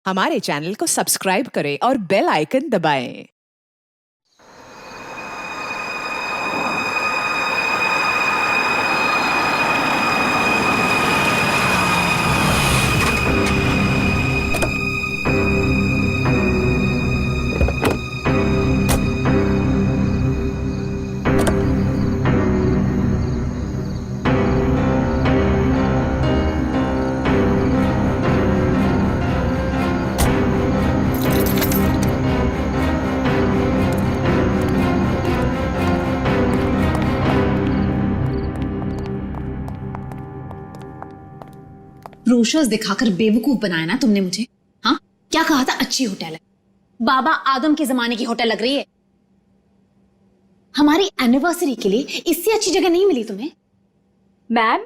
हमारे चैनल को सब्सक्राइब करें और बेल आइकन दबाएं। ब्रोशर्स दिखाकर बेवकूफ बनाया ना तुमने मुझे। हाँ, क्या कहा था? अच्छी होटल है, बाबा आदम के जमाने की होटल लग रही है। हमारी एनिवर्सरी के लिए इससे अच्छी जगह नहीं मिली तुम्हें। मैम,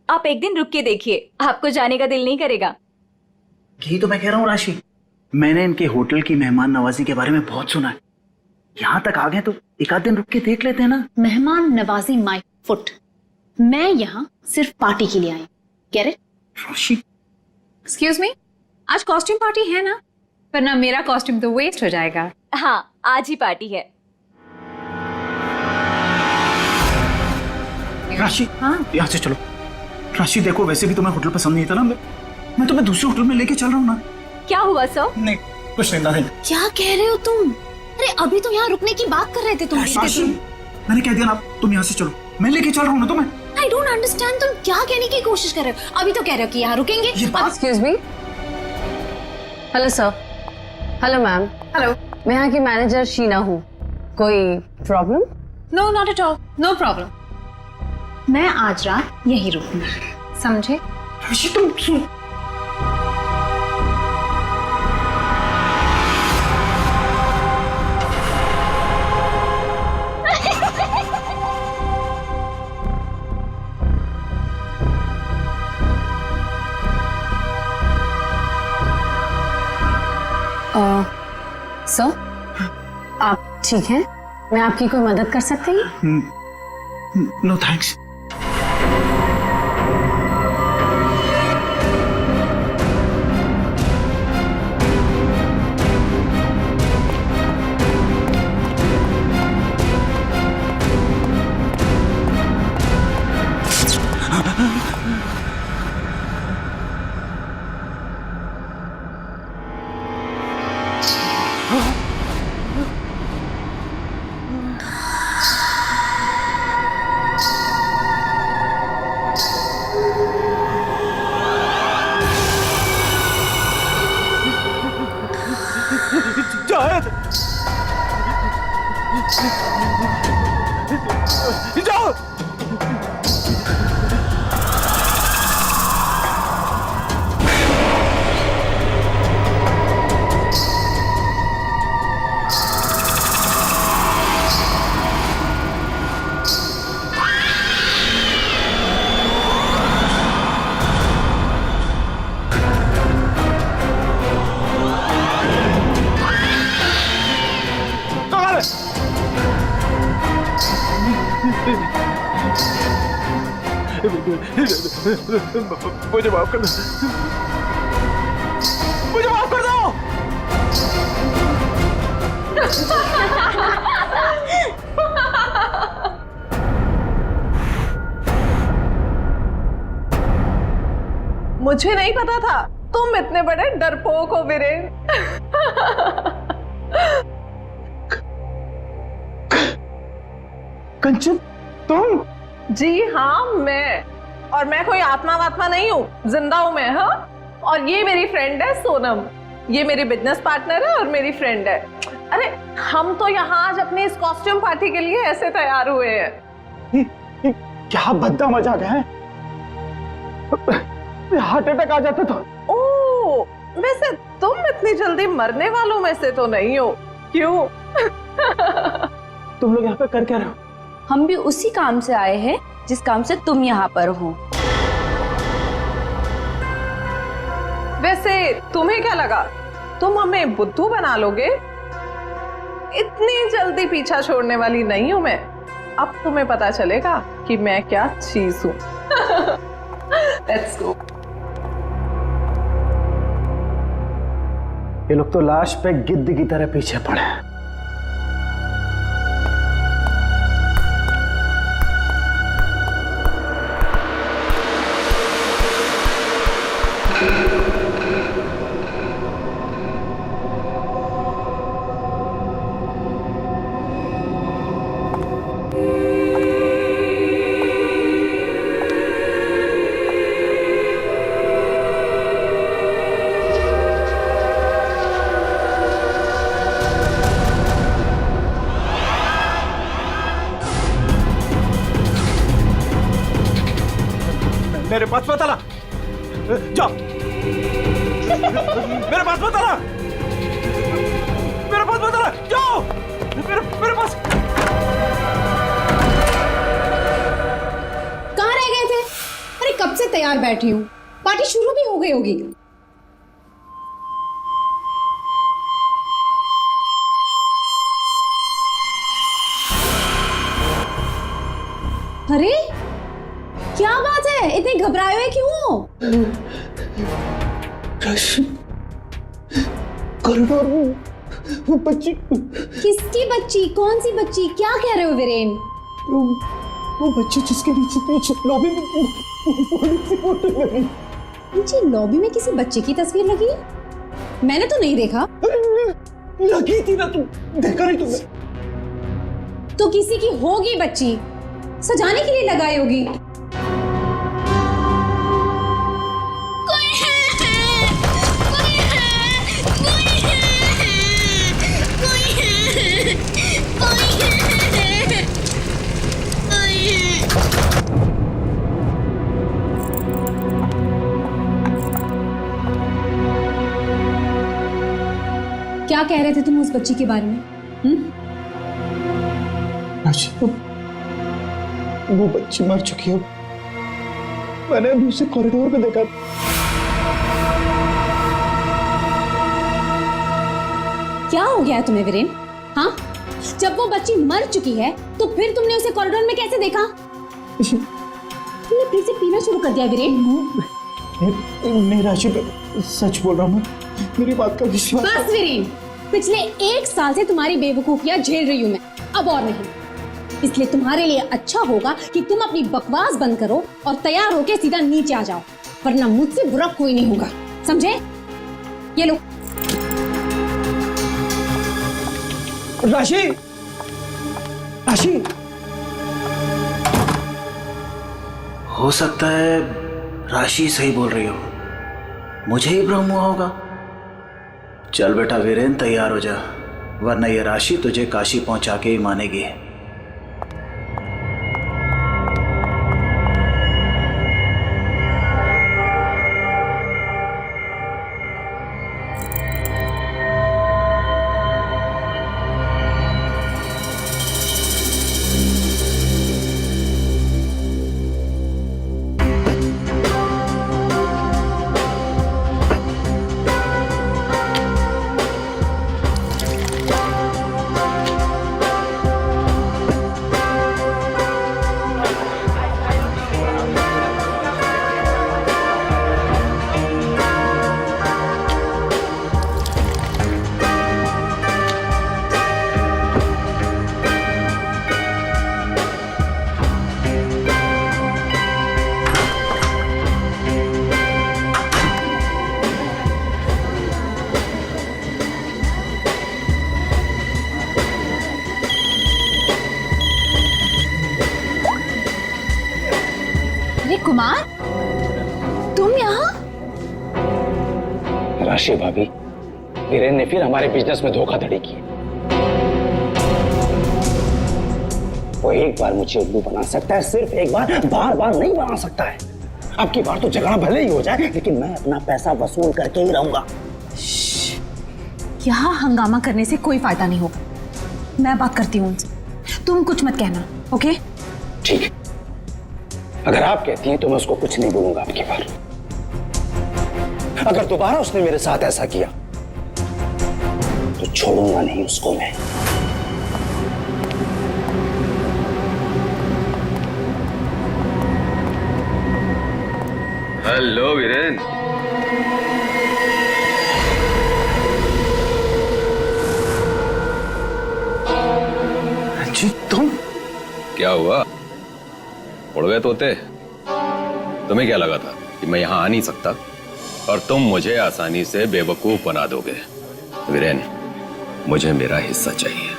आप एक दिन रुक के देखिए, आपको जाने का दिल नहीं करेगा। यही तो मैं कह रहा हूँ राशि, मैंने इनके होटल की मेहमान नवाजी के बारे में बहुत सुना है। यहाँ तक आ गए तो एक आध दिन रुक के देख लेते हैं ना। मेहमान नवाजी माय फुट। मैं यहाँ सिर्फ पार्टी के लिए आई। Get it? Rashi, excuse me, आज कॉस्ट्यूम पार्टी है ना? वरना मेरा कॉस्ट्यूम तो वेस्ट हो जाएगा। हाँ, आज ही पार्टी है। राशि, हाँ? यहाँ से चलो। राशि देखो, वैसे भी तुम्हें होटल पसंद नहीं था ना, मैं तुम्हें दूसरे होटल में लेके चल रहा हूँ ना। क्या हुआ सर? नहीं, कुछ नहीं। क्या कह रहे हो तुम? अरे अभी तो यहाँ रुकने की बात कर रहे थे तुम। राशि, मैंने कह दिया ना, तुम यहाँ से चलो, मैं लेके चल रहा हूँ ना तुम्हें। आई डोंट अंडरस्टैंड, तुम क्या कहने की कोशिश कर रहे हो? अभी तो कह रहे हो कि यहाँ रुकेंगे। Excuse me. Hello sir. Hello ma'am. Hello. मैं यहाँ की मैनेजर शीना हूँ। कोई problem? No, not at all, no problem. मैं आज रात यही रुकूंगी, समझे? राशि, तुम सुन। सर, आप ठीक हैं? मैं आपकी कोई मदद कर सकती हूँ? No thanks. जाओ। मुझे माफ कर दो, मुझे माफ कर दो। मुझे नहीं पता था तुम इतने बड़े डरपोक हो वीरेन। कंचन, तुम? जी हाँ, और मैं कोई आत्मा वात्मा नहीं हूँ, जिंदा हूँ मैं। हाँ, और ये मेरी फ्रेंड है सोनम, ये मेरी बिजनेस पार्टनर है और मेरी फ्रेंड है। अरे हम तो यहाँ आज अपनी इस कॉस्ट्यूम पार्टी के लिए ऐसे तैयार हुए हैं। क्या भद्दा मजाक है? हार्ट अटैक आ जाता तो। ओ, वैसे तुम इतनी जल्दी मरने वालों में से तो नहीं हो, क्यों? तुम लोग यहाँ पे कर क्या रहे हो? हम भी उसी काम से आए हैं जिस काम से तुम यहाँ पर हो। वैसे तुम्हें क्या लगा तुम हमें बुद्धू बना लोगे? इतनी जल्दी पीछा छोड़ने वाली नहीं हूं मैं। अब तुम्हें पता चलेगा कि मैं क्या चीज हूं। Let's go. ये लोग तो लाश पे गिद्ध की तरह पीछे पड़े हैं। मेरे पास मत आना, जाओ। मेरे पास मत आना, मेरे पास मत आना, जाओ। मेरे पास। कहाँ रह गए थे? अरे कब से तैयार बैठी हूँ, पार्टी शुरू भी हो गई होगी। अरे क्या बात है, इतने घबराए हुए क्यों हो? कॉरिडोर में वो बच्ची। किसकी बच्ची? कौन सी बच्ची? क्या कह रहे हो वीरेन? वो बच्ची जिसके नीचे लॉबी में फोटो लगी। नीचे लॉबी में किसी बच्चे की तस्वीर लगी? मैंने तो नहीं देखा। लगी थी ना, तुम देखा नहीं तुमने? तो किसी की होगी बच्ची, सजाने के लिए लगाई होगी। क्या कह रहे थे तुम उस बच्ची के बारे में? वो बच्ची मर चुकी है। मैंने अभी उसे कॉरिडोर में देखा। क्या हो गया है तुम्हें वीरेन? हाँ, जब वो बच्ची मर चुकी है तो फिर तुमने उसे कॉरिडोर में कैसे देखा? तुमने फिर से पीना शुरू कर दिया वीरेन? नहीं राशि, सच बोल रहा हूँ मैं, मेरी बात का विश्वास। बस वीरेन, पिछले 1 साल से तुम्हारी बेवकूफियां झेल रही हूं मैं, अब और नहीं। इसलिए तुम्हारे लिए अच्छा होगा कि तुम अपनी बकवास बंद करो और तैयार होके सीधा नीचे आ जाओ, वरना मुझसे बुरा कोई नहीं होगा, समझे? ये लो। राशि, राशि, हो सकता है राशि सही बोल रही हो, मुझे ही भ्रम हुआ होगा। चल बेटा वीरेन, तैयार हो जा, वरना ये राशि तुझे काशी पहुंचा के ही मानेगी। कुमार, तुम यहाँ? राशि भाभी, वीरेन ने फिर हमारे बिजनेस में धोखाधड़ी की। वो एक बार मुझे उल्लू बना सकता है, सिर्फ एक बार, बार बार नहीं बना सकता है। अब की बार तो झगड़ा भले ही हो जाए, लेकिन मैं अपना पैसा वसूल करके ही रहूंगा। यहाँ हंगामा करने से कोई फायदा नहीं होगा, मैं बात करती हूँ उनसे, तुम कुछ मत कहना, ओके? ठीक है, अगर आप कहती हैं तो मैं उसको कुछ नहीं बोलूंगा अब की बार। अगर दोबारा उसने मेरे साथ ऐसा किया तो छोड़ूंगा नहीं उसको मैं। हेलो वीरेन। क्या हुआ? उड़ गए तोते? तुम्हें क्या लगा था कि मैं यहां आ नहीं सकता और तुम मुझे आसानी से बेवकूफ बना दोगे? वीरेन, मुझे मेरा हिस्सा चाहिए।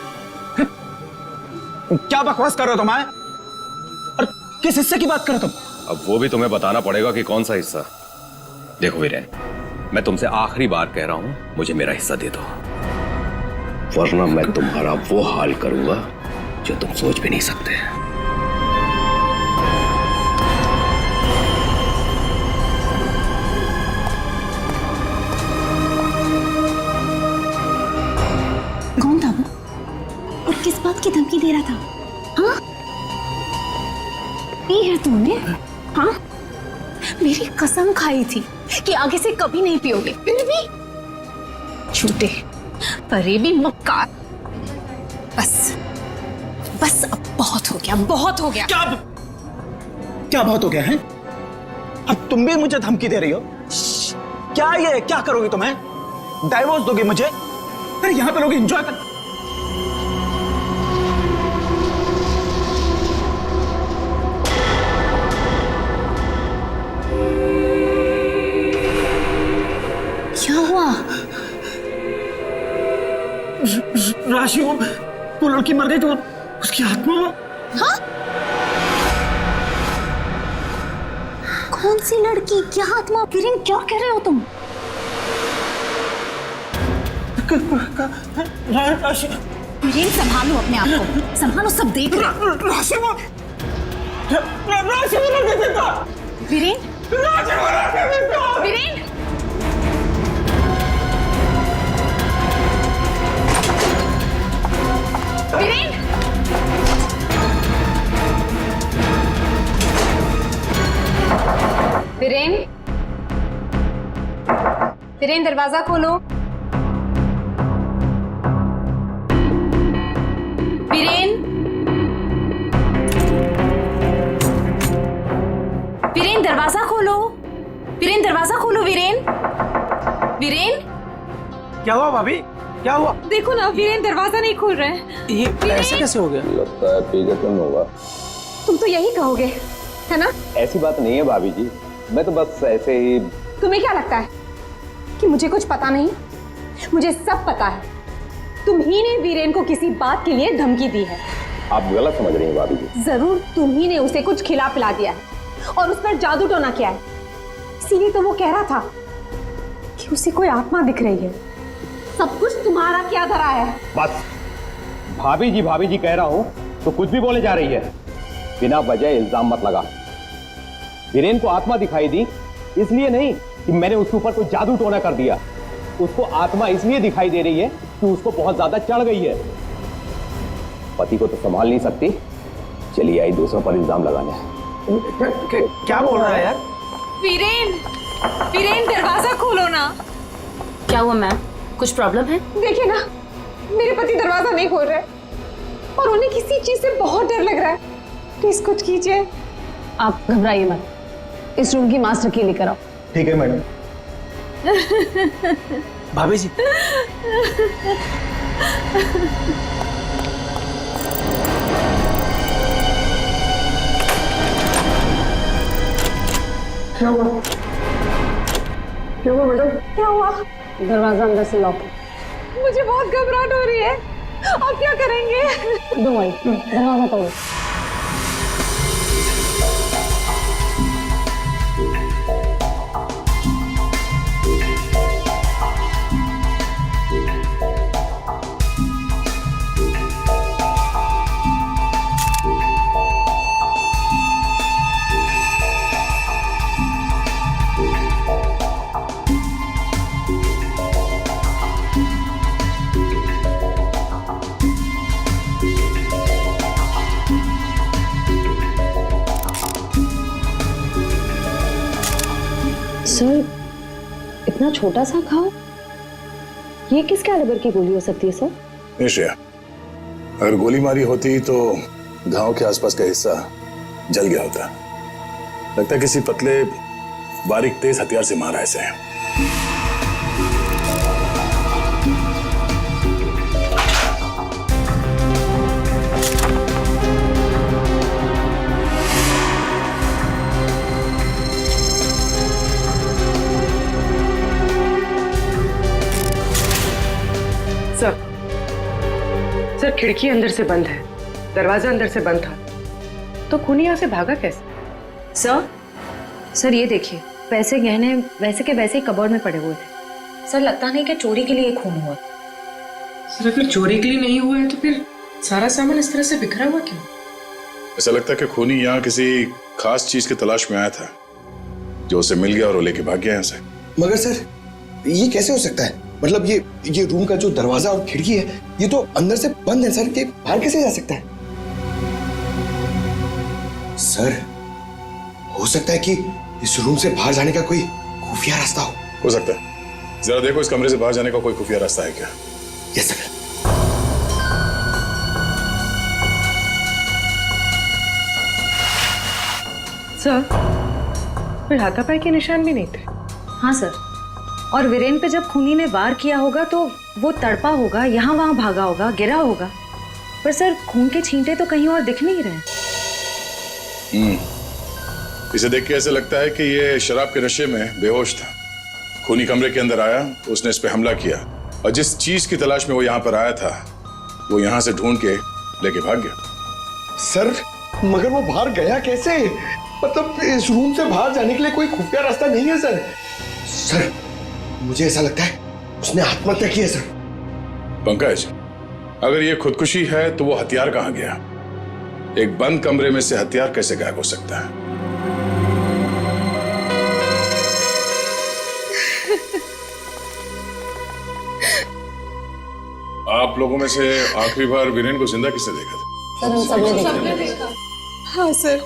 क्या बकवास कर रहे हो तुम? और किस हिस्से की बात कर रहे हो तुम? अब वो भी तुम्हें बताना पड़ेगा कि कौन सा हिस्सा। देखो वीरेन, मैं तुमसे आखिरी बार कह रहा हूं, मुझे मेरा हिस्सा दे दो, वरना मैं तुम्हारा वो हाल करूंगा जो तुम सोच भी नहीं सकते। कौन था वो और किस बात की धमकी दे रहा था? हाँ, ये है तुमने? हाँ, मेरी कसम खाई थी कि आगे से कभी नहीं पियोगे, फिर भी झूठे फरेबी मक्कार। बस बस अब बहुत हो गया, बहुत हो गया। क्या बहुत हो गया है? अब तुम भी मुझे धमकी दे रही हो? क्या ये क्या करोगी तुम्हें? डाइवोर्स दोगी मुझे? अरे यहाँ पे लोग एंजॉय कर। क्या हुआ? राशि, वो लड़की मर गई तो उसकी आत्मा। हाँ? कौन सी लड़की? क्या आत्मा? वीरेन, क्या कह रहे हो तुम? राशि, वीरेन, संभालो अपने आप को, संभालो, सब देख रहे हैं। राशि वो लड़की जिंदा। वीरेन, राशि वो लड़की जिंदा। वीरेन, वीरेन, वीरेन, वीरेन, दरवाजा खोलो। वीरेन, वीरेन, दरवाजा खोलो। वीरेन, दरवाजा खोलो। वीरेन, वीरेन, क्या हुआ भाभी? क्या हुआ? देखो ना, वीरेन दरवाजा नहीं खोल रहे हैं। ये ऐसे कैसे हो गया? लगता है पीगतन होगा। तुम तो यही कहोगे, है ना? ऐसी बात नहीं है भाभी जी, मैं तो बस ऐसे ही। तुम्हें क्या लगता है कि मुझे कुछ पता नहीं? मुझे सब पता है। तुम ही ने वीरेन को किसी बात के लिए धमकी दी है। आप गलत समझ रही हैं भाभी जी। जरूर तुम ही ने उसे कुछ खिला पिला दिया है और उस पर जादू टोना किया है। इसीलिए तो वो कह रहा था कि उसे कोई आत्मा दिख रही है। सब कुछ तुम्हारा क्या धरा है? बस भाभी जी कह रहा हूं तो कुछ भी बोले जा रही है। बिना वजह इल्जाम मत लगा। वीरेन को आत्मा दिखाई दी इसलिए नहीं कि मैंने उसके ऊपर कोई जादू टोना कर दिया। उसको आत्मा इसलिए दिखाई दे रही है कि उसको बहुत ज्यादा चढ़ गई है। पति को तो संभाल नहीं सकती, चलिए आई दूसरों पर इल्जाम लगाने। क्या बोल रहा है यार? वीरेन, वीरेन, दरवाजा खोलो ना। क्या हुआ मैम? कुछ प्रॉब्लम है? देखिए ना, मेरे पति दरवाजा नहीं खोल रहे और उन्हें किसी चीज से बहुत डर लग रहा है। प्लीज कुछ कीजिए। आप घबराइए मत, इस रूम की मास्टर की लेकर आओ। ठीक है मैडम। भाभी जी, क्या हुआ? क्या हुआ मैडम? क्या हुआ? दरवाजा अंदर से लॉक है। मुझे बहुत घबराहट हो रही है। आप क्या करेंगे? डोंट वरी, दरवाजा तोड़ो। सर, इतना छोटा सा घाव, ये किस कैलिबर की गोली हो सकती है सर? निश्चय, अगर गोली मारी होती तो घाव के आसपास का हिस्सा जल गया होता। लगता है किसी पतले बारीक तेज हथियार से मारा ऐसे। सर खिड़की अंदर से बंद है, दरवाजा अंदर से बंद था, तो खूनी यहाँ से भागा कैसे? सर ये देखिए, पैसे गहने वैसे के वैसे ही कबर्ड में पड़े हुए थे। सर लगता नहीं कि चोरी के लिए खून हुआ। सर अगर चोरी के लिए नहीं हुआ है तो फिर सारा सामान इस तरह से बिखरा हुआ क्यों? ऐसा लगता है कि खूनी यहाँ किसी खास चीज की तलाश में आया था, जो उसे मिल गया और वो लेके भाग गया यहाँ से। मगर सर ये कैसे हो सकता है? मतलब ये रूम का जो दरवाजा और खिड़की है ये तो अंदर से बंद है सर, कि बाहर कैसे जा सकता है? सर हो सकता है कि इस रूम से बाहर जाने का कोई खुफिया रास्ता हो सकता है। जरा देखो इस कमरे से बाहर जाने का कोई खुफिया रास्ता है क्या? Yes sir. सर कोई हाथापाई के निशान भी नहीं थे। हाँ सर, और वीरेन पे जब खूनी ने वार किया होगा तो वो तड़पा होगा, यहाँ वहां भागा होगा, गिरा होगा, पर सर खून के छींटे तो कहीं और दिख नहीं रहे। इसे देख के ऐसा लगता है कि ये शराब के नशे में बेहोश था। खूनी कमरे के अंदर आया, उसने इस पे हमला किया और जिस चीज की तलाश में वो यहाँ पर आया था वो यहाँ से ढूंढ के लेके भाग गया। सर मगर वो बाहर गया कैसे? मतलब इस रूम से बाहर जाने के लिए कोई खुफिया रास्ता नहीं है सर। सर मुझे ऐसा लगता है उसने आत्महत्या की है सर। पंकज, अगर ये खुदकुशी है तो वो हथियार कहाँ गया? एक बंद कमरे में से हथियार कैसे गायब हो सकता है? आप लोगों में से आखिरी बार वीरेन को जिंदा किसने देखा था? सर हम सबने देखा। हाँ सर,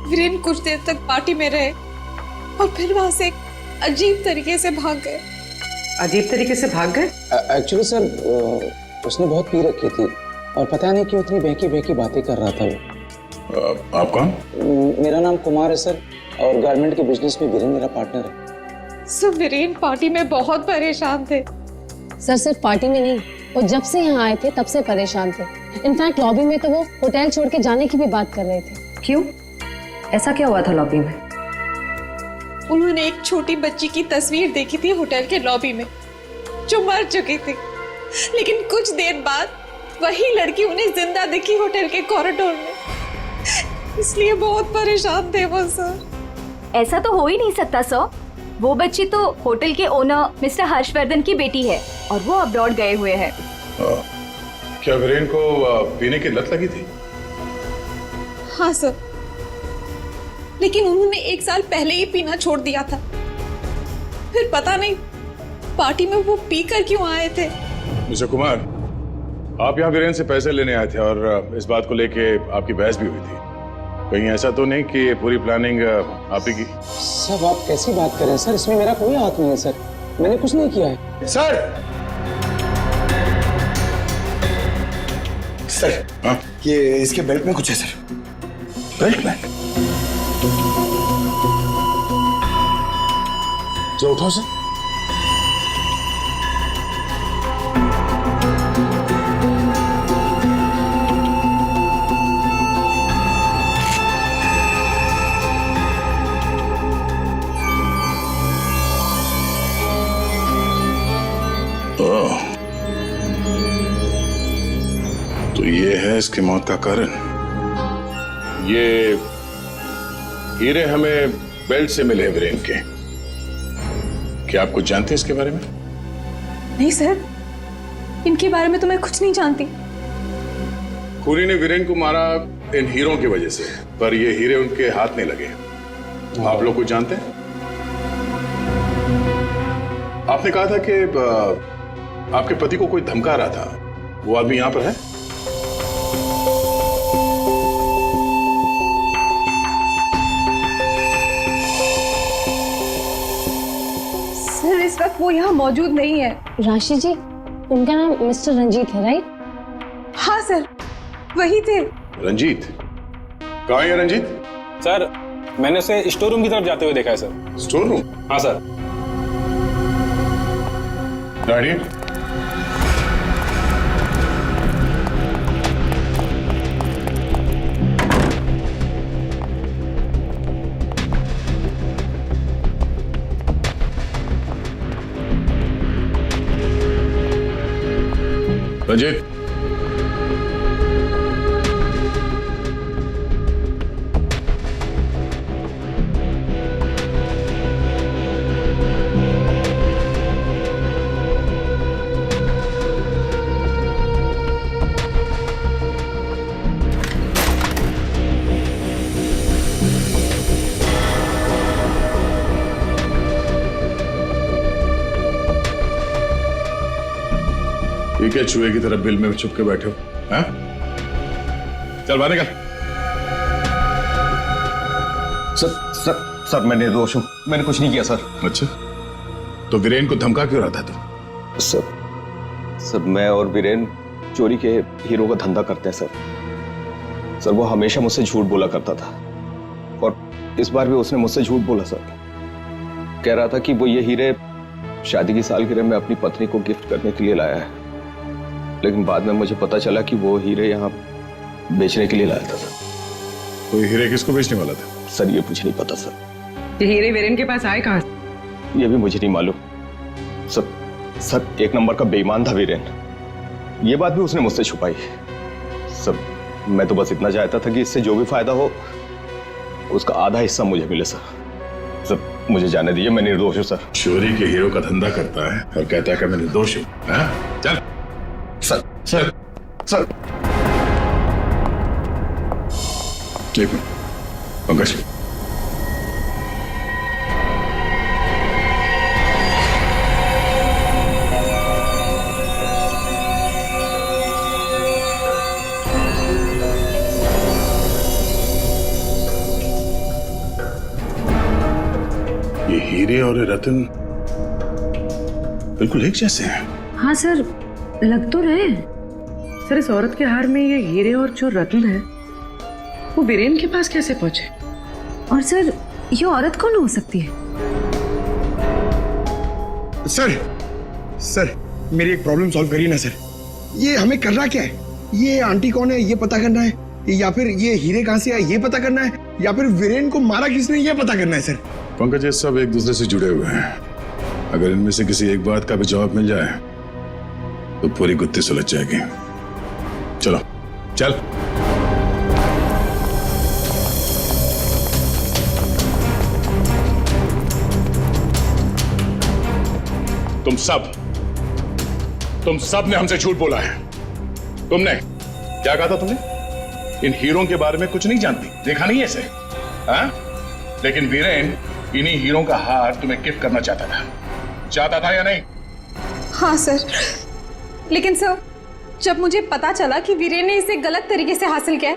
वीरेन कुछ देर तक पार्टी में रहे और फिर वहां से एक अजीब तरीके से भाग गए। अजीब तरीके से भाग गए? एक्चुअली सर उसने बहुत पी रखी थी और पता नहीं क्यों इतनी बहकी बहकी बातें कर रहा था वो। आप कौन? मेरा नाम कुमार है सर, और गारमेंट के बिजनेस में वीरेन मेरा पार्टनर है। सर वीरेन पार्टी में बहुत परेशान थे। सर सिर्फ पार्टी में नहीं, वो जब से यहाँ आए थे तब से परेशान थे। इनफैक्ट लॉबी में तो वो होटल छोड़ के जाने की भी बात कर रहे थे। क्यों? ऐसा क्या हुआ था लॉबी में? उन्होंने एक छोटी बच्ची की तस्वीर देखी थी होटल के लॉबी में जो मर चुकी थी, लेकिन कुछ देर बाद वही लड़की उन्हें जिंदा दिखी होटल के कॉरिडोर में। इसलिए बहुत परेशान थे वो सर। ऐसा तो हो ही नहीं सकता सर, वो बच्ची तो होटल के ओनर मिस्टर हर्षवर्धन की बेटी है और वो अब्रॉड गए हुए हैं। क्या वीरेन को पीने की लत लगी थी? हाँ सर, लेकिन उन्होंने 1 साल पहले ही पीना छोड़ दिया था। फिर पता नहीं पार्टी में वो पीकर क्यों आए थे। मिस्टर कुमार, आप यहाँ वीरेन से पैसे लेने आए थे और इस बात को लेके आपकी बहस भी हुई थी। कहीं ऐसा तो नहीं कि ये पूरी प्लानिंग आप ही की? सब आप कैसी बात कर रहे हैं सर, इसमें मेरा कोई हाथ नहीं है सर, मैंने कुछ नहीं किया है। सर सर हाँ? ये इसके बेल्ट में कुछ है सर। बेल्ट में? जो उठाओ सर। तो ये है इसकी मौत का कारण। ये हीरे हमें बेल्ट से मिले वीरेन के। क्या आप कुछ जानते हैं इसके बारे में? नहीं सर, इनके बारे में तो मैं कुछ नहीं जानती। खूनी ने वीरेन को मारा इन हीरों की वजह से, पर ये हीरे उनके हाथ नहीं लगे। आप लोग कुछ जानते हैं? आपने कहा था कि आपके पति को कोई धमका रहा था, वो आदमी यहां पर है? सर इस वक्त वो यहाँ मौजूद नहीं है। राशि जी, उनका नाम मिस्टर रंजीत है राइट? हाँ सर, वही थे। रंजीत? कहाँ है रंजीत? सर मैंने उसे स्टोर रूम की तरफ जाते हुए देखा है सर। Store room? हाँ सर। गाड़ी? रंजीत, ये क्या चूहे की तरह बिल में छुप के बैठे हो? हैं? चल बाहर निकल। सर मैं निर्दोष हूं, मैंने कुछ नहीं किया सर। अच्छा, तो वीरेन को धमका क्यों रहा था तू? सर मैं और वीरेन चोरी के हीरो का धंधा करते हैं सर। वो हमेशा मुझसे झूठ बोला करता था और इस बार भी उसने मुझसे झूठ बोला सर। कह रहा था कि वो ये हीरे शादी की सालगिरह में अपनी पत्नी को गिफ्ट करने के लिए लाया है, लेकिन बाद में मुझे पता चला कि वो हीरे यहाँ बेचने के लिए लाया था सर। तो ये हीरे किसको बेचने वाला था? सर ये मुझे नहीं पता सर। ये हीरे वीरेन के पास आए कहाँ से? ये भी मुझे नहीं मालूम सर। एक नंबर का बेईमान था वीरेन, ये बात भी उसने मुझसे छुपाई। सर मैं तो बस इतना चाहता था कि इससे जो भी फायदा हो उसका आधा हिस्सा मुझे मिले सर। मुझे जाने दीजिए, मैं निर्दोष हूँ सर। चोरी के हीरो का धंधा करता है और कहता है कि मैं निर्दोष हूँ। चल सर एक मिनट पंकज, ये हीरे और ये रतन बिल्कुल एक जैसे हैं। हाँ सर, लग तो रहे हैं। सर इस औरत के हार में ये हीरे और जो रत्न है वो वीरेन के पास कैसे पहुंचे? और सर ये औरत कौन हो सकती है? सर मेरी एक प्रॉब्लम सॉल्व करिए ना सर। ये हमें करना क्या है? ये आंटी कौन है ये पता करना है, या फिर ये हीरे कहाँ से आए ये पता करना है, या फिर वीरेन को मारा किसने ये पता करना है सर। पंकज, ये सब एक दूसरे से जुड़े हुए हैं। अगर इनमें से किसी एक बात का भी जवाब मिल जाए तो पूरी गुत्थी सुलझ जाएगी। चलो चल। तुम सब ने हमसे झूठ बोला है। तुमने क्या कहा था? तुमने इन हीरों के बारे में कुछ नहीं जानती, देखा नहीं ऐसे? हाँ? लेकिन वीरेन इन्हीं हीरों का हार तुम्हें गिफ्ट करना चाहता था या नहीं? हाँ सर, लेकिन सर जब मुझे पता चला कि वीरेन ने इसे गलत तरीके से हासिल किया है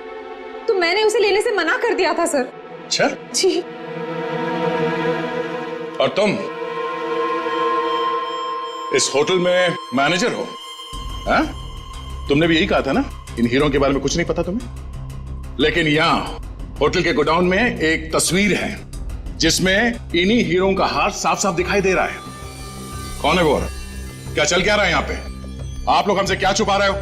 तो मैंने उसे लेने से मना कर दिया था सर। अच्छा जी। और तुम इस होटल में मैनेजर हो? हाँ? तुमने भी यही कहा था ना, इन हीरों के बारे में कुछ नहीं पता तुम्हें। लेकिन यहाँ होटल के गोडाउन में एक तस्वीर है जिसमें इन्हीं हीरों का हार साफ साफ दिखाई दे रहा है। कौन है वो? क्या चल क्या रहा है यहाँ पे? आप लोग हमसे क्या छुपा रहे हो?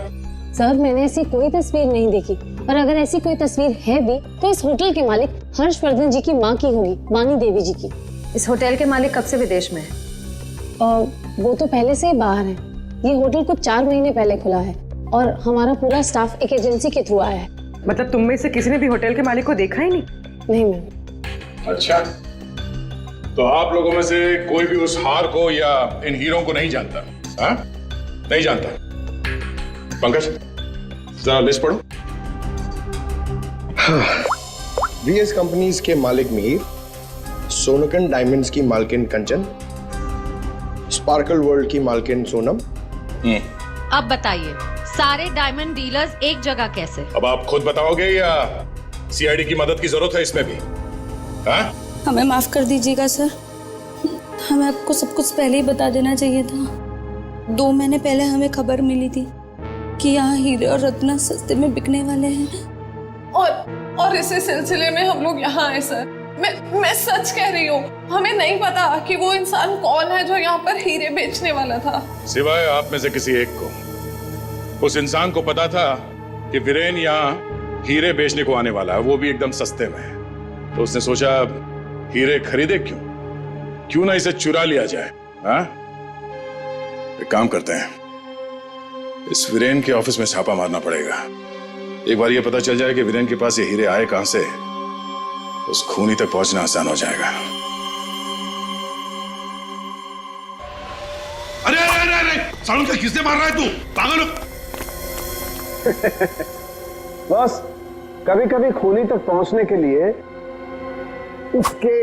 सर मैंने ऐसी कोई तस्वीर नहीं देखी, और अगर ऐसी कोई तस्वीर है भी तो इस होटल के मालिक हर्षवर्धन जी की माँ की होगी, वानी देवी जी की। इस होटल के मालिक कब से विदेश में है? और वो तो पहले से ही बाहर है। ये होटल कुछ 4 महीने पहले खुला है और हमारा पूरा स्टाफ एक एजेंसी के थ्रू आया है। मतलब तुम में से किसी ने भी होटल के मालिक को देखा ही नहीं? नहीं मैम। अच्छा, तो आप लोगों में से कोई भी उस हार को या इन हीरों को नहीं जानता? हाँ? नहीं जानता? पंकज जरा लिस्ट पढ़ो। वीएस कंपनीज के मालिक मीर, सोनकन डायमंड्स की मालकिन कंचन, स्पार्कल वर्ल्ड की मालकिन सोनम। अब बताइए, सारे डायमंड डीलर्स एक जगह कैसे? अब आप खुद बताओगे या सीआईडी की मदद की जरूरत है इसमें भी? हाँ? हमें माफ कर दीजिएगा सर, हमें आपको सब कुछ पहले ही बता देना चाहिए था। 2 महीने पहले हमें खबर मिली थी कि यहाँ हीरे और रत्न सस्ते में बिकने वाले हैं, और इसी सिलसिले में हम लोग यहाँ आए सर। मैं सच कह रही हूँ, हमें नहीं पता कि वो इंसान कौन है जो यहाँ पर हीरे बेचने वाला था। सिवाय आप में से किसी एक को उस इंसान को पता था कि वीरेन यहाँ हीरे बेचने को आने वाला है, वो भी एकदम सस्ते में। तो उसने सोचा हीरे खरीदे क्यों ना इसे चुरा लिया जाए। हाँ? एक काम करते हैं, इस वीरेन के ऑफिस में छापा मारना पड़ेगा। एक बार ये पता चल जाए कि वीरेन के पास ये हीरे आए कहां से, उस खूनी तक पहुंचना आसान हो जाएगा। अरे अरे अरे अरे सालू का किसने मार रहा है तू? पागल हो? बॉस, कभी कभी खूनी तक पहुंचने के लिए उसके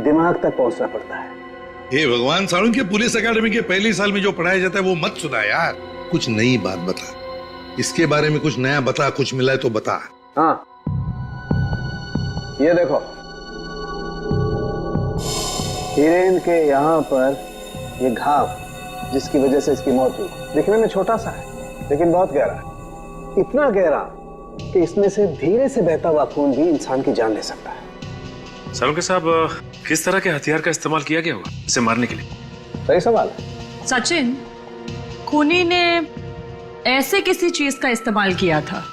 दिमाग तक पहुंचना पड़ता है। हे भगवान, सालू के पुलिस अकेडमी के पहले साल में जो पढ़ाया जाता है वो मत सुना यार। कुछ नई बात बता, इसके बारे में कुछ नया बता, कुछ मिला है तो बता। हाँ, ये देखो, हीरेन के यहाँ पर ये घाव जिसकी वजह से इसकी मौत हुई, दिखने में छोटा सा है लेकिन बहुत गहरा है। इतना गहरा कि इसमें से धीरे से बहता हुआ खून भी इंसान की जान ले सकता है। सालुंके साहब, किस तरह के हथियार का इस्तेमाल किया गया होगा इसे मारने के लिए? सही सवाल है। सचिन, खूनी ने ऐसे किसी चीज का इस्तेमाल किया था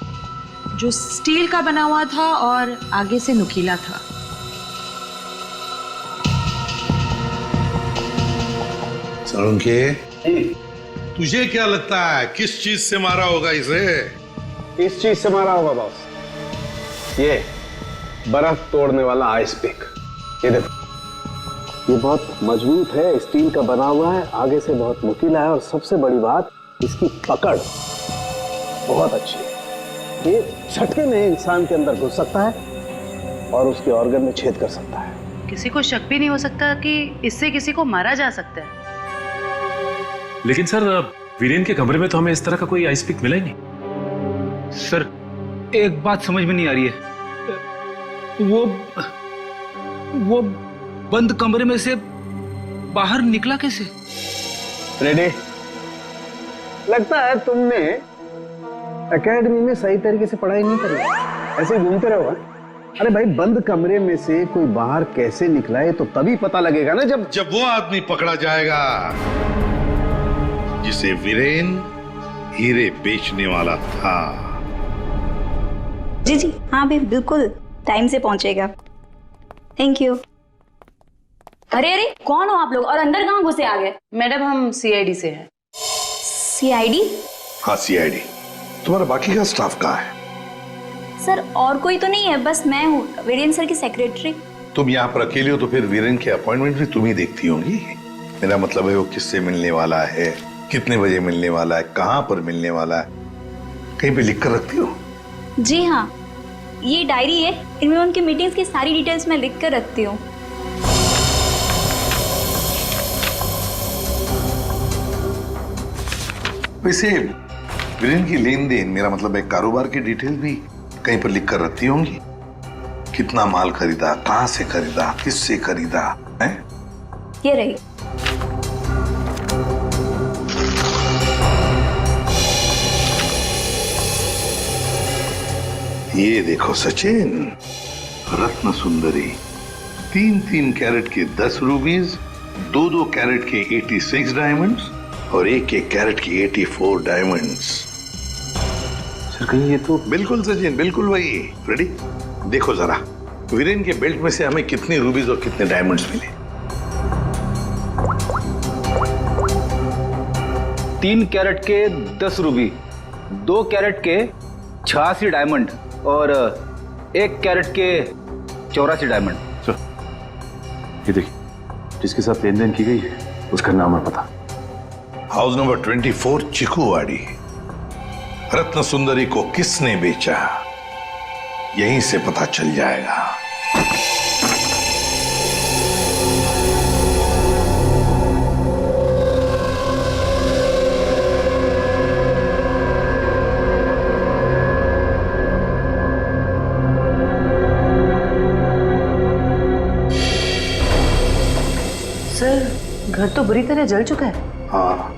जो स्टील का बना हुआ था और आगे से नुकीला था। सालुंके, तुझे क्या लगता है किस चीज से मारा होगा इसे? इस चीज से मारा होगा बॉस, ये बर्फ तोड़ने वाला आइस पिक। ये देखो, ये बहुत मजबूत है, स्टील का बना हुआ है, आगे से बहुत नुकीला है और सबसे बड़ी बात, इसकी पकड़ बहुत अच्छी है। ये झटके में इंसान के अंदर घुस सकता है और उसके ऑर्गन में छेद कर सकता है। किसी को शक भी नहीं हो सकता कि इससे किसी को मारा जा सकता है। लेकिन सर, वीरेन के कमरे में तो हमें इस तरह का कोई आइस पिक मिला ही नहीं। सर, एक बात समझ में नहीं आ रही है, वो बंद कमरे में से बाहर निकला कैसे? रेडी? लगता है तुमने एकेडमी में सही तरीके से पढ़ाई नहीं करी, ऐसे ही घूमते रहो। अरे भाई, बंद कमरे में से कोई बाहर कैसे निकला है तो तभी पता लगेगा ना, जब वो आदमी पकड़ा जाएगा जिसे वीरेन हीरे बेचने वाला था। जी जी हाँ भाई, बिल्कुल टाइम से पहुंचेगा। Thank you. अरे अरे, कौन हो आप लोग और अंदर कहाँ घुसे आ गए? मैडम, हम सीआईडी से हैं। सीआईडी? हाँ, सीआईडी। तुम्हारा बाकी का स्टाफ कहाँ है? सर, और कोई तो नहीं है, बस मैं हूँ, वीरेन सर की सेक्रेटरी। तुम यहाँ पर अकेले हो तो फिर वीरेन के अपॉइंटमेंट भी तुम ही देखती होंगी। मेरा मतलब है वो किससे मिलने वाला है, कितने बजे मिलने वाला है, कहाँ पर मिलने वाला है, कहीं पे लिख कर रखती हो? जी हाँ, ये डायरी है, इनमें उनकी मीटिंग्स की सारी डिटेल्स मैं लिख कर रखती हूँ। वैसे वीरेन की लेन देन, मेरा मतलब है कारोबार की डिटेल भी कहीं पर लिख कर रखती होंगी। कितना माल खरीदा, कहां से खरीदा, किससे खरीदा है? ये रही। ये देखो सचिन, रत्न सुंदरी, 3-3 कैरेट के 10 रूबीज, 2-2 कैरेट के 86 डायमंड्स और 1-1 कैरेट की 84 डायमंड्स। सर, कहीं ये तो बिल्कुल सचिन, बिल्कुल वही। रेडी? देखो जरा, वीरेन के बेल्ट में से हमें कितने रूबीज और कितने डायमंड्स मिले? 3 कैरेट के 10 रूबी, 2 कैरेट के 86 डायमंड और 1 कैरेट के 84 डायमंड। ये देखिए, जिसके साथ लेन देन की गई है उसका नाम और पता। House number 24, चिकूवाड़ी। रत्न सुंदरी को किसने बेचा, यहीं से पता चल जाएगा। सर, घर तो बुरी तरह जल चुका है। हाँ,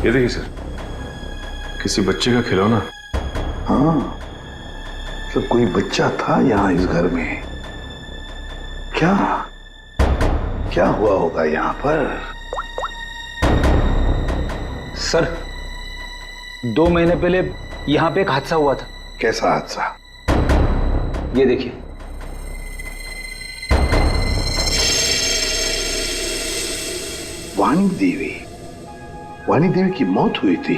ये देखिए सर, किसी बच्चे का खिलौना। हाँ, तो कोई बच्चा था यहाँ इस घर में। क्या क्या हुआ होगा यहाँ पर? सर, 2 महीने पहले यहाँ पे एक हादसा हुआ था। कैसा हादसा? ये देखिए। वाणी देवी की मौत हुई थी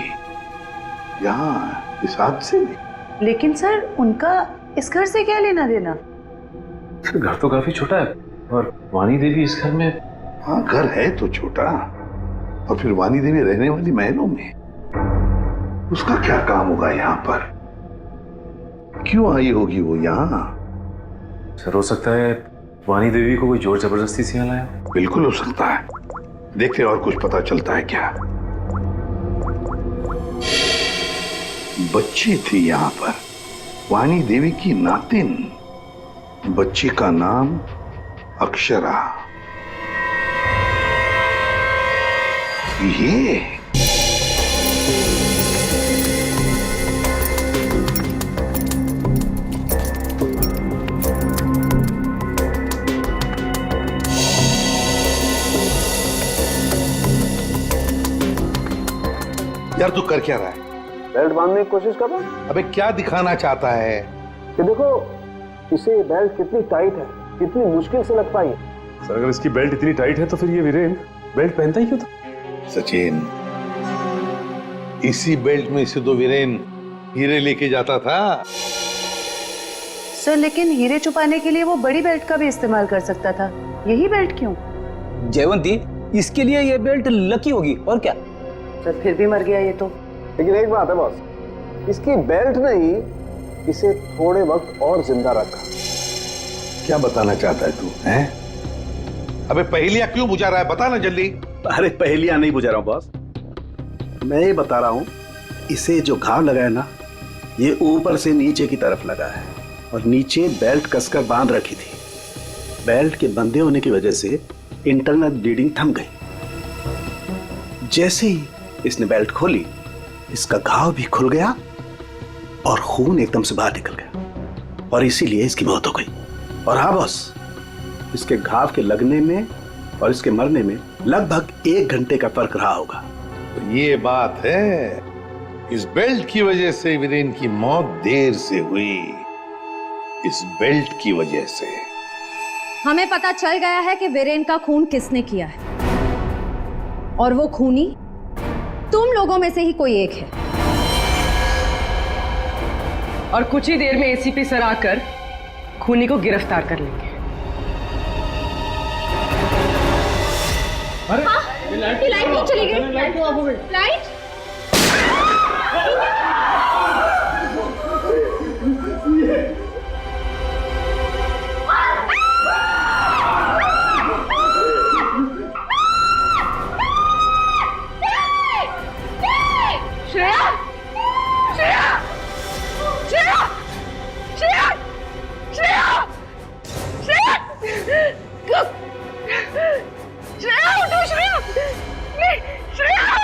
यहाँ इस हादसे में। लेकिन सर उनका इस घर से क्या लेना देना? सर घर तो काफी छोटा है और वाणी देवी इस घर में। हाँ घर है तो छोटा, और फिर वाणी देवी रहने वाली महलों में, उसका क्या काम होगा यहाँ पर? क्यों आई होगी वो यहाँ? सर हो सकता है वाणी देवी को कोई जोर जबरदस्ती से यहाँ लाया। बिल्कुल हो सकता है, देखते और कुछ पता चलता है क्या। बच्ची थी यहाँ पर, वाणी देवी की नातिन। बच्ची का नाम अक्षरा। ये यार तू कर क्या रहा है? बेल्ट बांधने की कोशिश कर रहा हूं। अबे क्या दिखाना चाहता है? कि देखो इसे बेल्ट कितनी टाइट है, कितनी मुश्किल से लग पाई है। सर अगर इसकी बेल्ट इतनी टाइट है तो फिर ये वीरेन बेल्ट पहनता ही क्यों था? सचिन, इसी बेल्ट में से तो वीरेन हीरे लेके जाता था। सर लेकिन हीरे छुपाने के लिए वो बड़ी बेल्ट का भी इस्तेमाल कर सकता था, यही बेल्ट क्यों? जयवंती, इसके लिए ये बेल्ट लकी होगी और क्या। सर फिर भी मर गया ये तो। लेकिन एक बात है बॉस, इसकी बेल्ट ने ही इसे थोड़े वक्त और जिंदा रखा। क्या बताना चाहता है तू? हैं? अबे पहेलियां क्यों बुझा रहा है? बता ना जल्दी। अरे पहेलियां नहीं बुझा रहा हूं बॉस, मैं ये बता रहा हूं इसे जो घाव लगा है ना, ये ऊपर से नीचे की तरफ लगा है और नीचे बेल्ट कसकर बांध रखी थी। बेल्ट के बंधे होने की वजह से इंटरनल ब्लीडिंग थम गई। जैसे ही इसने बेल्ट खोली, इसका घाव भी खुल गया और खून एकदम से बाहर निकल गया और इसीलिए इसकी मौत हो गई। और हाँ बॉस, इसके घाव के लगने में और इसके मरने में लगभग 1 घंटे का फर्क रहा होगा। तो ये बात है, इस बेल्ट की वजह से वीरेन की मौत देर से हुई। इस बेल्ट की वजह से हमें पता चल गया है कि वीरेन का खून किसने किया है, और वो खूनी तुम लोगों में से ही कोई एक है। और कुछ ही देर में एसीपी सर आकर खूनी को गिरफ्तार कर लेंगे। अरे ये लाइट क्यों चली गई? लाइट क्यों ऑफ हो गई? लाइट श्रेया, श्रेया, श्रेया, श्रेया, श्रेया, श्रेया, श्रेया उठो, श्रेया, श्रेया।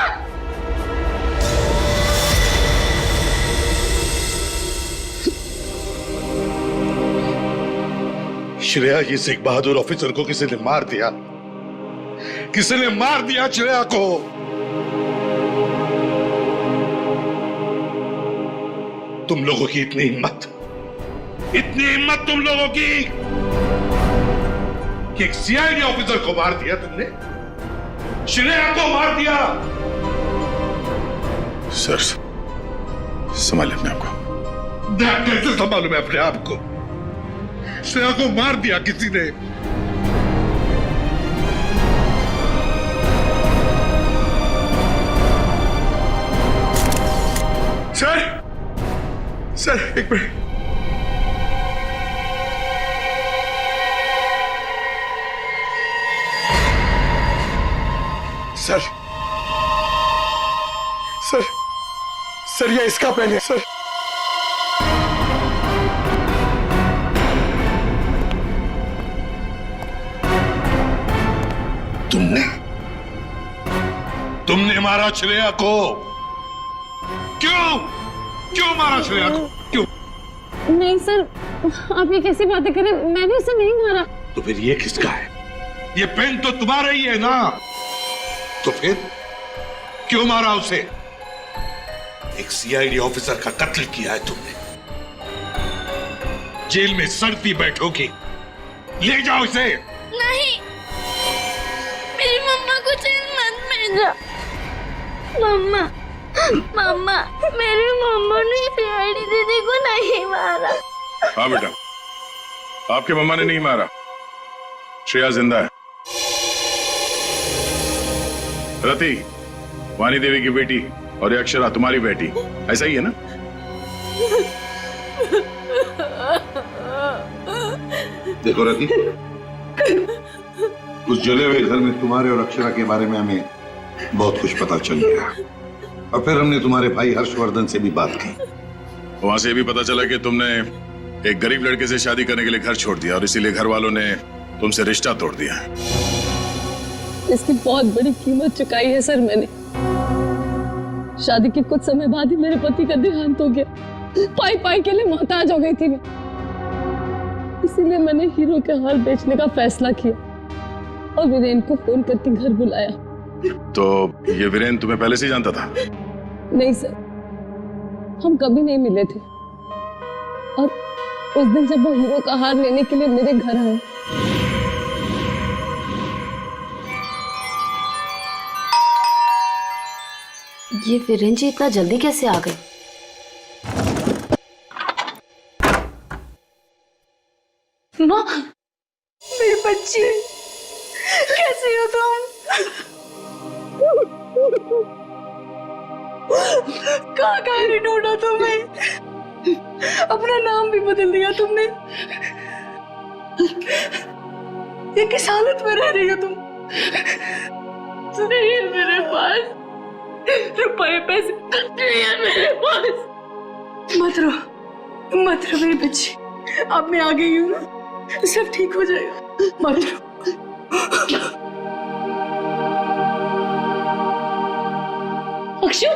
श्रेया, ये सिख बहादुर ऑफिसर को किसी ने मार दिया, किसी ने मार दिया श्रेया को। तुम लोगों की इतनी हिम्मत तुम लोगों की कि एक सीआईडी ऑफिसर को मार दिया तुमने, श्रेया को मार दिया। सर संभालिए अपने आप को। कैसे संभालूं मैं अपने आप को? श्रेया को मार दिया किसी ने। सर एक मिनट। सर ये इसका पेन है सर। तुमने मारा श्रेया को। क्यों मारा श्रेया को? क्यों? नहीं सर, आप ये कैसी बातें करें, मैंने उसे नहीं मारा। तो फिर ये किसका है? ये पेन तो तुम्हारा ही है ना, तो फिर क्यों मारा उसे? एक सीआईडी ऑफिसर का कत्ल किया है तुमने, जेल में सड़ती बैठोगी। ले जाओ इसे। नहीं, मेरी मम्मा को जेल मत भेजा। मम्मा, मम्मा, मेरी मम्मा ने सीआईडी दीदी को नहीं मारा। हाँ बेटा, आपके मम्मा ने नहीं मारा। श्रेया जिंदा है। रति, वानी देवी की बेटी, और ये अक्षरा तुम्हारी बेटी, ऐसा ही है ना? देखो रति, उस जले हुए घर में तुम्हारे और अक्षरा के बारे में हमें बहुत कुछ पता चल गया, और फिर हमने तुम्हारे भाई हर्षवर्धन से भी बात की। वहां से भी पता चला कि तुमने एक गरीब लड़के से शादी करने के लिए घर छोड़ दिया, और इसीलिए घर वालों ने तुमसे रिश्ता तोड़ दिया है। इसकी बहुत बड़ी कीमत चुकाई है सर मैंने। शादी के कुछ समय बाद ही मेरे पति का देहांत हो गया। पाई पाई के लिए मोहताज हो गई थी मैं, इसीलिए मैंने हीरो के हार बेचने का फैसला किया और वीरेन को फोन करके घर बुलाया। तो ये वीरेन तुम्हें पहले से ही जानता था? नहीं सर, हम कभी नहीं मिले थे, और उस दिन जब वो हीरो का हार लेने के लिए मेरे घर आए, ये वीरेन जी इतना जल्दी कैसे आ गए? माँ, मेरी बच्ची, कैसी हो तुम? कहाँ कहाँ नहीं ढूंढा तुम्हें? अपना नाम भी बदल दिया तुमने। ये किस हालत में रह रही हो तुम? नहीं है मेरे पास रुपए पैसे, नहीं है मेरे पास। मत रो मेरी बच्ची, अब मैं आ गई हूँ ना, सब ठीक हो जाएगा, मत रो। अक्षु,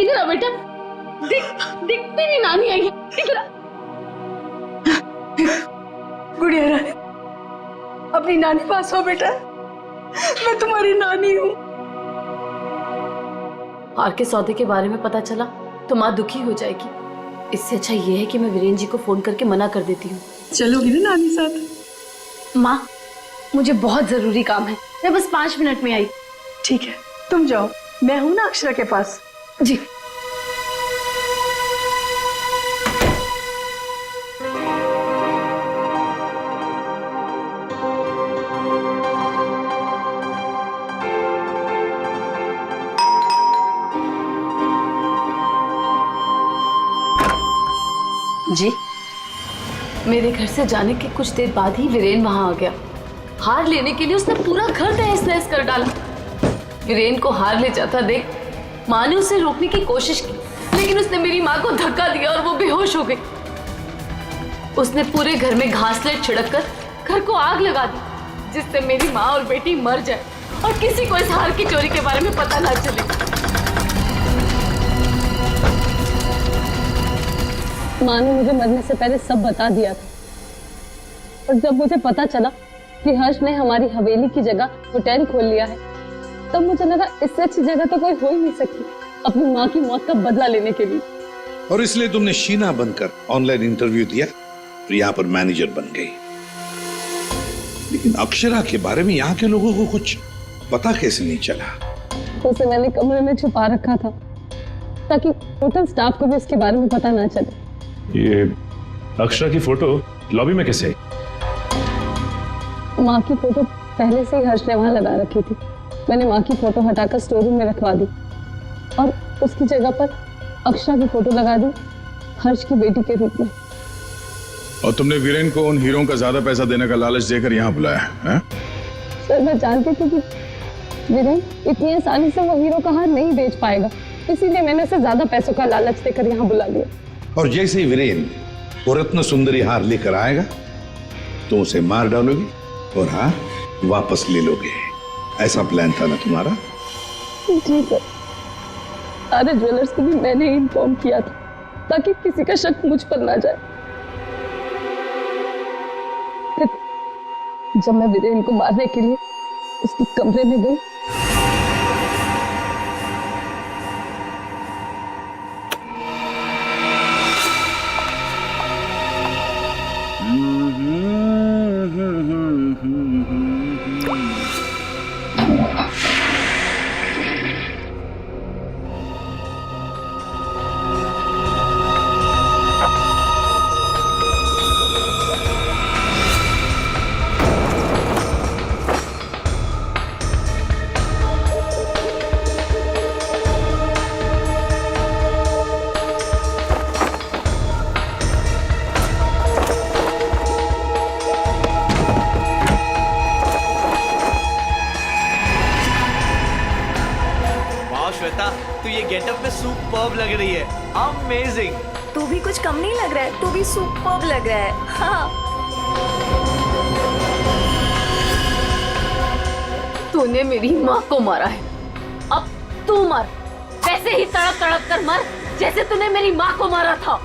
इधर आ बेटा, देख तेरी नानी आई है, इधर आ। गुड़िया रानी, अपनी नानी पास हो बेटा, मैं तुम्हारी नानी हूँ। हार के सौदे के बारे में पता चला तो माँ दुखी हो जाएगी। इससे अच्छा ये है कि मैं वीरेन जी को फोन करके मना कर देती हूँ। चलोगी ना नानी साथ? माँ, मुझे बहुत जरूरी काम है, मैं बस 5 मिनट में आई। ठीक है, तुम जाओ, मैं हूं ना अक्षरा के पास। जी। जी, मेरे घर से जाने के कुछ देर बाद ही वीरेन वहां आ गया। हार लेने के लिए उसने पूरा घर तहस नहस कर डाला। वीरेन को हार ले जाता देख माँ ने उसे रोकने की कोशिश की, लेकिन उसने मेरी माँ को धक्का दिया और वो बेहोश हो गई। उसने पूरे घर में घासलेट छिड़क कर घर को आग लगा दी, जिससे मेरी माँ और बेटी मर जाए और किसी को इस हार की चोरी के बारे में पता ना चले। माँ ने मुझे मरने से पहले सब बता दिया था, और जब मुझे पता चला कि हर्ष ने हमारी हवेली की जगह होटल खोल लिया है, तब मुझे लगा इससे अच्छी जगह तो कोई हो ही नहीं सकती अपनी माँ की मौत का बदला लेने के लिए। और इसलिए तुमने शीना बनकर ऑनलाइन इंटरव्यू दिया और यहाँ पर मैनेजर बन गई। लेकिन अक्षरा के बारे में यहाँ के लोगों को कुछ पता कैसे नहीं चला? उसे मैंने कमरे में छुपा रखा था ताकि होटल स्टाफ को भी इसके बारे में पता ना चले। ये अक्षरा की फोटो लॉबी में कैसे आई? माँ की फोटो पहले से ही हर्ष ने वहां लगा रखी थी। मैंने माँ की फोटो हटाकर स्टोर रूम में रखवा दी और उसकी जगह पर अक्षरा की फोटो लगा दी हर्ष की बेटी के रूप में। और तुमने वीरेन को उन हीरों का ज्यादा पैसा देने का लालच देकर यहाँ बुलाया है? सर, मैं जानती थी कि वीरेन इतनी आसानी से वो हीरो का हार नहीं बेच पाएगा, इसीलिए मैंने उसे ज्यादा पैसों का लालच देकर यहाँ बुला लिया। और जैसे ही वीरेन वो रत्न सुंदरी हार लेकर आएगा तो उसे मार डालोगे और हार वापस ले लोगे। ऐसा प्लान था ना तुम्हारा? जी सर, सारे ज्वेलर्स को भी मैंने इन्फॉर्म किया था ताकि किसी का शक मुझ पर ना जाए। फिर जब मैं वीरेन को मारने के लिए उसके कमरे में गई, सुपर्ब लग रही है, अमेजिंग। तू भी कुछ कम नहीं लग रहा है, तू भी सुपर्ब लग रहा है। हाँ। तूने मेरी माँ को मारा है, अब तू मर, वैसे ही तड़प तड़प कर मर जैसे तूने मेरी माँ को मारा था।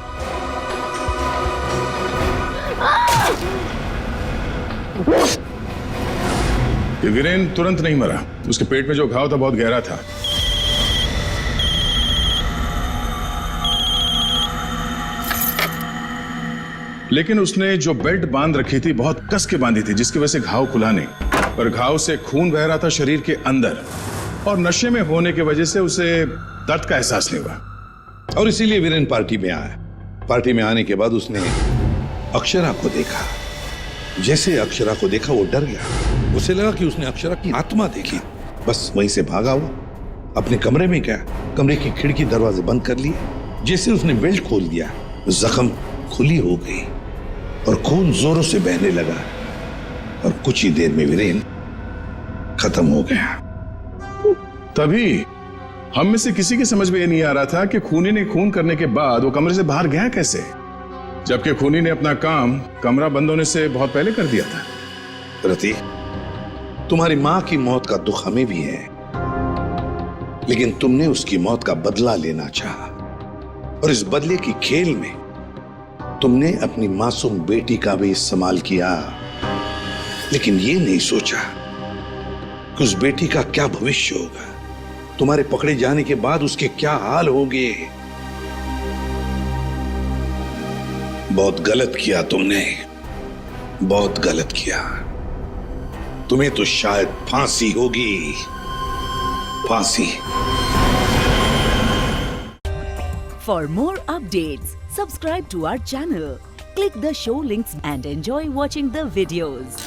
ये वीरेन तुरंत नहीं मरा, उसके पेट में जो घाव था बहुत गहरा था। लेकिन उसने जो बेल्ट बांध रखी थी बहुत कस के बांधी थी, जिसकी वजह से घाव खुला नहीं, पर घाव से खून बह रहा था शरीर के अंदर, और नशे में होने की वजह से उसे दर्द का एहसास नहीं हुआ। और इसीलिए वीरेन पार्टी में आया। पार्टी में आने के बाद उसने अक्षरा को देखा। जैसे अक्षरा को देखा वो डर गया, उसे लगा कि उसने अक्षरा की आत्मा देखी। बस वहीं से भागा हुआ अपने कमरे में गया, कमरे की खिड़की दरवाजे बंद कर लिए। जैसे उसने बेल्ट खोल दिया, जख्म खुली हो गई और खून जोरों से बहने लगा, और कुछ ही देर में वीरेन खत्म हो गया। तभी हम में से किसी की समझ में ये नहीं आ रहा था कि खूनी ने खून करने के बाद वो कमरे से बाहर गया कैसे, जबकि खूनी ने अपना काम कमरा बंद होने से बहुत पहले कर दिया था। रति, तुम्हारी मां की मौत का दुख हमें भी है, लेकिन तुमने उसकी मौत का बदला लेना चाहा, और इस बदले की खेल में तुमने अपनी मासूम बेटी का भी इस्तेमाल किया, लेकिन ये नहीं सोचा कि उस बेटी का क्या भविष्य होगा, तुम्हारे पकड़े जाने के बाद उसके क्या हाल होंगे। बहुत गलत किया तुमने, बहुत गलत किया। तुम्हें तो शायद फांसी होगी, फांसी। For more updates, subscribe to our channel, click the show links and enjoy watching the videos.